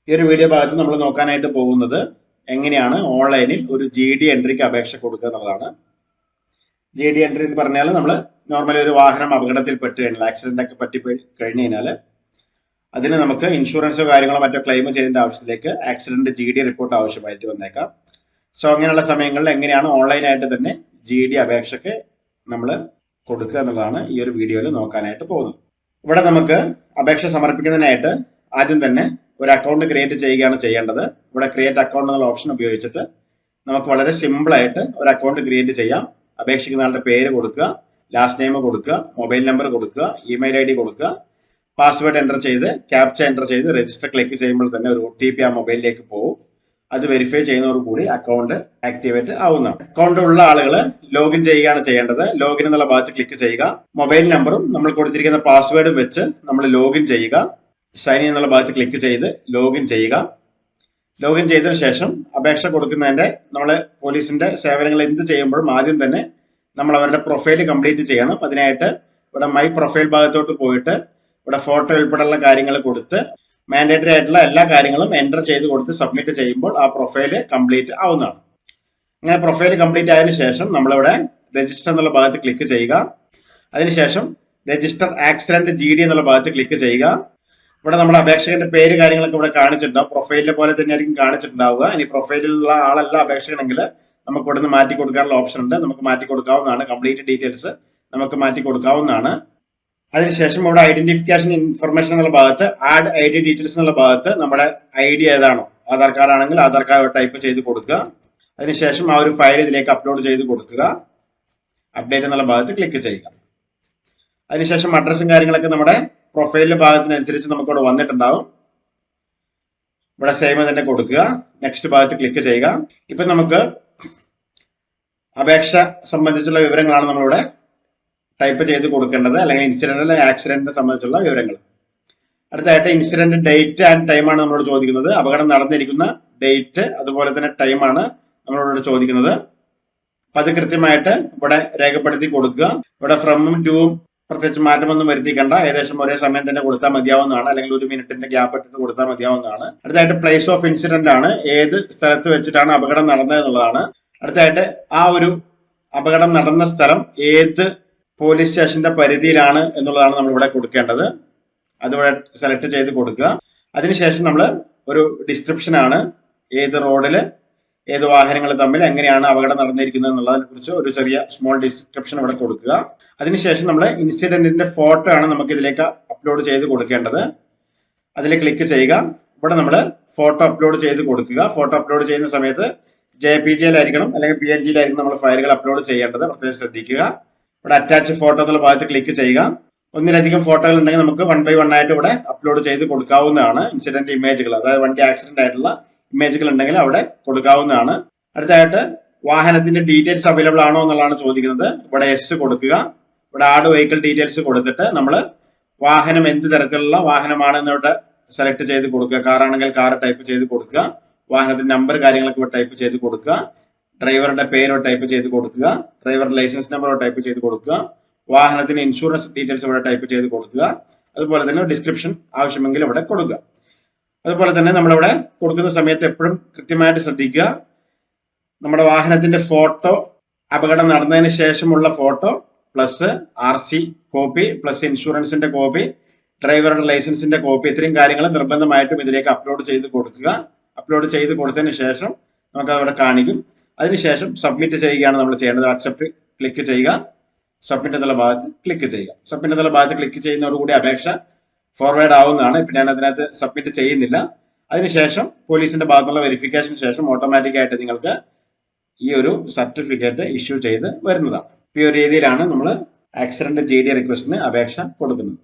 ഈ ഒരു വീഡിയോ ഭാഗത്ത് നമ്മൾ നോക്കാനായിട്ട് പോകുന്നത് എങ്ങനെയാണ് ഓൺലൈനിൽ ഒരു GD എൻട്രിക്ക് അപേക്ഷ കൊടുക്കുക എന്നുള്ളതാണ്. GD എൻട്രി എന്ന് പറഞ്ഞാൽ നമ്മൾ നോർമലി ഒരു വാഹനം അപകടത്തിൽപ്പെട്ട് കഴിഞ്ഞാൽ ആക്സിഡന്റ് ഒക്കെ പറ്റി കഴിഞ്ഞു കഴിഞ്ഞാൽ അതിന് നമുക്ക് ഇൻഷുറൻസോ കാര്യങ്ങളോ മറ്റോ ക്ലെയിം ചെയ്തതിന്റെ ആവശ്യത്തിലേക്ക് ആക്സിഡന്റ് GD റിപ്പോർട്ട് ആവശ്യമായിട്ട് വന്നേക്കാം. സോ അങ്ങനെയുള്ള സമയങ്ങളിൽ എങ്ങനെയാണ് ഓൺലൈനായിട്ട് തന്നെ GD അപേക്ഷയ്ക്ക് നമ്മൾ കൊടുക്കുക എന്നുള്ളതാണ് ഈ ഒരു വീഡിയോയിൽ നോക്കാനായിട്ട് പോകുന്നത്. ഇവിടെ നമുക്ക് അപേക്ഷ സമർപ്പിക്കുന്നതിനായിട്ട് ആദ്യം തന്നെ ഒരു അക്കൗണ്ട് ക്രിയേറ്റ് ചെയ്യുകയാണ് ചെയ്യേണ്ടത്. ഇവിടെ ക്രിയേറ്റ് അക്കൗണ്ട് എന്നുള്ള ഓപ്ഷൻ ഉപയോഗിച്ചിട്ട് നമുക്ക് വളരെ സിമ്പിൾ ആയിട്ട് ഒരു അക്കൗണ്ട് ക്രിയേറ്റ് ചെയ്യാം. അപേക്ഷിക്കുന്ന ആളുടെ പേര് കൊടുക്കുക, ലാസ്റ്റ് നെയിം കൊടുക്കുക, മൊബൈൽ നമ്പർ കൊടുക്കുക, ഇമെയിൽ ID കൊടുക്കുക, പാസ്വേഡ് എൻ്റർ ചെയ്ത് ക്യാപ്ച എൻ്റർ ചെയ്ത് രജിസ്റ്റർ ക്ലിക്ക് ചെയ്യുമ്പോൾ തന്നെ ഒരു OTP ആ മൊബൈലിലേക്ക് പോകും. അത് വെരിഫൈ ചെയ്യുന്നതോടുകൂടി അക്കൗണ്ട് ആക്ടിവേറ്റ് ആവുന്നതാണ്. അക്കൗണ്ട് ഉള്ള ആളുകൾ ലോഗിൻ ചെയ്യുകയാണ് ചെയ്യേണ്ടത്. ലോഗിൻ എന്നുള്ള ഭാഗത്ത് ക്ലിക്ക് ചെയ്യുക. മൊബൈൽ നമ്പറും നമ്മൾ കൊടുത്തിരിക്കുന്ന പാസ്വേഡും വെച്ച് നമ്മൾ ലോഗിൻ ചെയ്യുക. സൈൻ ഇൻ എന്നുള്ള ഭാഗത്ത് ക്ലിക്ക് ചെയ്ത് ലോഗിൻ ചെയ്യുക. ലോഗിൻ ചെയ്തതിനു ശേഷം അപേക്ഷ കൊടുക്കുന്നതിന്റെ നമ്മൾ പോലീസിന്റെ സേവനങ്ങൾ എന്ത് ചെയ്യുമ്പോഴും ആദ്യം തന്നെ നമ്മൾ അവരുടെ പ്രൊഫൈൽ കംപ്ലീറ്റ് ചെയ്യണം. അതിനായിട്ട് ഇവിടെ മൈ പ്രൊഫൈൽ ഭാഗത്തോട്ട് പോയിട്ട് ഇവിടെ ഫോട്ടോ ഉൾപ്പെടെയുള്ള കാര്യങ്ങൾ കൊടുത്ത് മാൻഡേറ്ററി ആയിട്ടുള്ള എല്ലാ കാര്യങ്ങളും എൻ്റർ ചെയ്ത് കൊടുത്ത് സബ്മിറ്റ് ചെയ്യുമ്പോൾ ആ പ്രൊഫൈല് കംപ്ലീറ്റ് ആവുന്നതാണ്. അങ്ങനെ പ്രൊഫൈൽ കംപ്ലീറ്റ് ആയതിനു ശേഷം നമ്മളിവിടെ രജിസ്റ്റർ എന്നുള്ള ഭാഗത്ത് ക്ലിക്ക് ചെയ്യുക. അതിനുശേഷം രജിസ്റ്റർ ആക്സിഡന്റ് GD എന്നുള്ള ഭാഗത്ത് ക്ലിക്ക് ചെയ്യുക. ഇവിടെ നമ്മുടെ അപേക്ഷകന്റെ പേര് കാര്യങ്ങളൊക്കെ ഇവിടെ കാണിച്ചിട്ടുണ്ടാവും. പ്രൊഫൈലിലെ പോലെ തന്നെ ആയിരിക്കും കാണിച്ചിട്ടുണ്ടാവുക. ഇനി പ്രൊഫൈലിലുള്ള ആളല്ല അപേക്ഷകനെങ്കിൽ നമുക്ക് ഇവിടെ നിന്ന് മാറ്റി കൊടുക്കാനുള്ള ഓപ്ഷൻ ഉണ്ട്. നമുക്ക് മാറ്റി കൊടുക്കാവുന്നതാണ്. കംപ്ലീറ്റ് ഡീറ്റെയിൽസ് നമുക്ക് മാറ്റി കൊടുക്കാവുന്നതാണ്. അതിനുശേഷം ഇവിടെ ഐഡന്റിഫിക്കേഷൻ ഇൻഫർമേഷൻ എന്നുള്ള ഭാഗത്ത് ആഡ് ID ഡീറ്റെയിൽസ് എന്നുള്ള ഭാഗത്ത് നമ്മുടെ ID ഏതാണോ, ആധാർ കാർഡ് ആണെങ്കിൽ ആധാർ കാർഡ് ടൈപ്പ് ചെയ്ത് കൊടുക്കുക. അതിനുശേഷം ആ ഒരു ഫയൽ ഇതിലേക്ക് അപ്ലോഡ് ചെയ്ത് കൊടുക്കുക. അപ്ഡേറ്റ് എന്നുള്ള ഭാഗത്ത് ക്ലിക്ക് ചെയ്യുക. അതിനുശേഷം അഡ്രസ്സും കാര്യങ്ങളൊക്കെ നമ്മുടെ പ്രൊഫൈലിന്റെ ഭാഗത്തിനനുസരിച്ച് നമുക്ക് ഇവിടെ വന്നിട്ടുണ്ടാവും. ഇവിടെ സെയിം തന്നെ കൊടുക്കുക. നെക്സ്റ്റ് ഭാഗത്ത് ക്ലിക്ക് ചെയ്യുക. ഇപ്പൊ നമുക്ക് അപേക്ഷ സംബന്ധിച്ചുള്ള വിവരങ്ങളാണ് നമ്മളിവിടെ ടൈപ്പ് ചെയ്ത് കൊടുക്കേണ്ടത്, അല്ലെങ്കിൽ ഇൻസിഡന്റ് അല്ലെങ്കിൽ ആക്സിഡന്റിനെ സംബന്ധിച്ചുള്ള വിവരങ്ങൾ. അടുത്തായിട്ട് ഇൻസിഡന്റ് ഡേറ്റ് ആൻഡ് ടൈമാണ് നമ്മളോട് ചോദിക്കുന്നത്. അപകടം നടന്നിരിക്കുന്ന ഡേറ്റ് അതുപോലെ തന്നെ ടൈമാണ് നമ്മളോട് ചോദിക്കുന്നത്. അപ്പൊ അത് കൃത്യമായിട്ട് ഇവിടെ രേഖപ്പെടുത്തി കൊടുക്കുക. ഇവിടെ ഫ്രമും ടൂവും പ്രത്യേകിച്ച് മാറ്റമൊന്നും വരുത്തിക്കണ്ട. ഏകദേശം ഒരേ സമയം തന്നെ കൊടുത്താൽ മതിയാവുന്നതാണ്, അല്ലെങ്കിൽ 1 മിനിറ്റിന്റെ ഗ്യാപ്പ് ഇട്ടിട്ട് കൊടുത്താൽ മതിയാവുന്നതാണ്. അടുത്തായിട്ട് പ്ലേസ് ഓഫ് ഇൻസിഡന്റ് ആണ്, ഏത് സ്ഥലത്ത് വെച്ചിട്ടാണ് അപകടം നടന്നത് എന്നുള്ളതാണ്. അടുത്തായിട്ട് ആ ഒരു അപകടം നടന്ന സ്ഥലം ഏത് പോലീസ് സ്റ്റേഷന്റെ പരിധിയിലാണ് എന്നുള്ളതാണ് നമ്മൾ ഇവിടെ കൊടുക്കേണ്ടത്. അതിവിടെ സെലക്ട് ചെയ്ത് കൊടുക്കുക. അതിനുശേഷം നമ്മൾ ഒരു ഡിസ്ക്രിപ്ഷൻ ആണ്, ഏത് റോഡില് ഏത് വാഹനങ്ങൾ തമ്മിൽ എങ്ങനെയാണ് അപകടം നടന്നിരിക്കുന്നത് എന്നുള്ളതിനെ കുറിച്ച് ഒരു ചെറിയ സ്മോൾ ഡിസ്ക്രിപ്ഷൻ ഇവിടെ കൊടുക്കുക. അതിനുശേഷം നമ്മൾ ഇൻസിഡന്റിന്റെ ഫോട്ടോ ആണ് നമുക്ക് ഇതിലേക്ക് അപ്ലോഡ് ചെയ്ത് കൊടുക്കേണ്ടത്. അതിൽ ക്ലിക്ക് ചെയ്യുക. ഇവിടെ നമ്മൾ ഫോട്ടോ അപ്ലോഡ് ചെയ്ത് കൊടുക്കുക. ഫോട്ടോ അപ്ലോഡ് ചെയ്യുന്ന സമയത്ത് JPG-യിലായിരിക്കണം അല്ലെങ്കിൽ PNG-യിലായിരിക്കണം നമ്മൾ ഫയലുകൾ അപ്ലോഡ് ചെയ്യേണ്ടത്. പ്രത്യേകം ശ്രദ്ധിക്കുക. ഇവിടെ അറ്റാച്ച് ഫോട്ടോ എന്നുള്ള ഭാഗത്ത് ക്ലിക്ക് ചെയ്യുക. ഒന്നിലധികം ഫോട്ടോകൾ ഉണ്ടെങ്കിൽ നമുക്ക് 1 by 1 ആയിട്ട് ഇവിടെ അപ്ലോഡ് ചെയ്ത് കൊടുക്കാവുന്നതാണ്. ഇൻസിഡന്റ് ഇമേജുകൾ, അതായത് വണ്ടി ആക്സിഡന്റ് ആയിട്ടുള്ള ഇമേജുകൾ ഉണ്ടെങ്കിൽ അവിടെ കൊടുക്കാവുന്നതാണ്. അടുത്തായിട്ട് വാഹനത്തിന്റെ ഡീറ്റെയിൽസ് അവൈലബിൾ ആണോ എന്നുള്ളതാണ് ചോദിക്കുന്നത്. ഇവിടെ യെസ് കൊടുക്കുക. ഇവിടെ ആഡ് വെഹിക്കിൾ ഡീറ്റെയിൽസ് കൊടുത്തിട്ട് നമ്മൾ വാഹനം എന്ത് തരത്തിലുള്ള വാഹനമാണെന്ന് ഇവിടെ സെലക്ട് ചെയ്ത് കൊടുക്കുക. കാറാണെങ്കിൽ കാർ ടൈപ്പ് ചെയ്ത് കൊടുക്കുക. വാഹനത്തിന്റെ നമ്പർ കാര്യങ്ങളൊക്കെ ഇവിടെ ടൈപ്പ് ചെയ്ത് കൊടുക്കുക. ഡ്രൈവറുടെ പേര് ടൈപ്പ് ചെയ്ത് കൊടുക്കുക. ഡ്രൈവറുടെ ലൈസൻസ് നമ്പർ ടൈപ്പ് ചെയ്ത് കൊടുക്കുക. വാഹനത്തിന് ഇൻഷുറൻസ് ഡീറ്റെയിൽസ് ഇവിടെ ടൈപ്പ് ചെയ്ത് കൊടുക്കുക. അതുപോലെ തന്നെ ഡിസ്ക്രിപ്ഷൻ ആവശ്യമെങ്കിൽ ഇവിടെ കൊടുക്കുക. അതുപോലെ തന്നെ നമ്മളിവിടെ കൊടുക്കുന്ന സമയത്ത് എപ്പോഴും കൃത്യമായിട്ട് ശ്രദ്ധിക്കുക. നമ്മുടെ വാഹനത്തിന്റെ ഫോട്ടോ, അപകടം നടന്നതിന് ശേഷമുള്ള photo plus RC copy plus ഇൻഷുറൻസിന്റെ കോപ്പി, ഡ്രൈവറുടെ ലൈസൻസിന്റെ കോപ്പി, ഇത്രയും കാര്യങ്ങൾ നിർബന്ധമായിട്ടും ഇതിലേക്ക് അപ്ലോഡ് ചെയ്ത് കൊടുക്കുക. അപ്ലോഡ് ചെയ്ത് കൊടുത്തതിന് ശേഷം നമുക്ക് അവിടെ കാണിക്കും. അതിനുശേഷം സബ്മിറ്റ് ചെയ്യുകയാണ് നമ്മൾ ചെയ്യേണ്ടത്. അക്സെപ്റ്റ് ക്ലിക്ക് ചെയ്യുക. സബ്മിറ്റ് എന്നുള്ള ഭാഗത്ത് ക്ലിക്ക് ചെയ്യുക. സബ്മിറ്റ് എന്നുള്ള ഭാഗത്ത് ക്ലിക്ക് ചെയ്യുന്നതോടുകൂടി അപേക്ഷ ഫോർവേഡ് ആവുന്നതാണ്. ഇപ്പൊ ഞാൻ അതിനകത്ത് സബ്മിറ്റ് ചെയ്യുന്നില്ല. അതിനുശേഷം പോലീസിന്റെ ഭാഗത്തുള്ള വെരിഫിക്കേഷൻ ശേഷം ഓട്ടോമാറ്റിക് ആയിട്ട് നിങ്ങൾക്ക് ഈ ഒരു സർട്ടിഫിക്കറ്റ് ഇഷ്യൂ ചെയ്ത് വരുന്നതാണ്. ഈ ഒരു രീതിയിലാണ് നമ്മൾ ആക്സിഡന്റ് GD റിക്വസ്റ്റിന് അപേക്ഷ കൊടുക്കുന്നത്.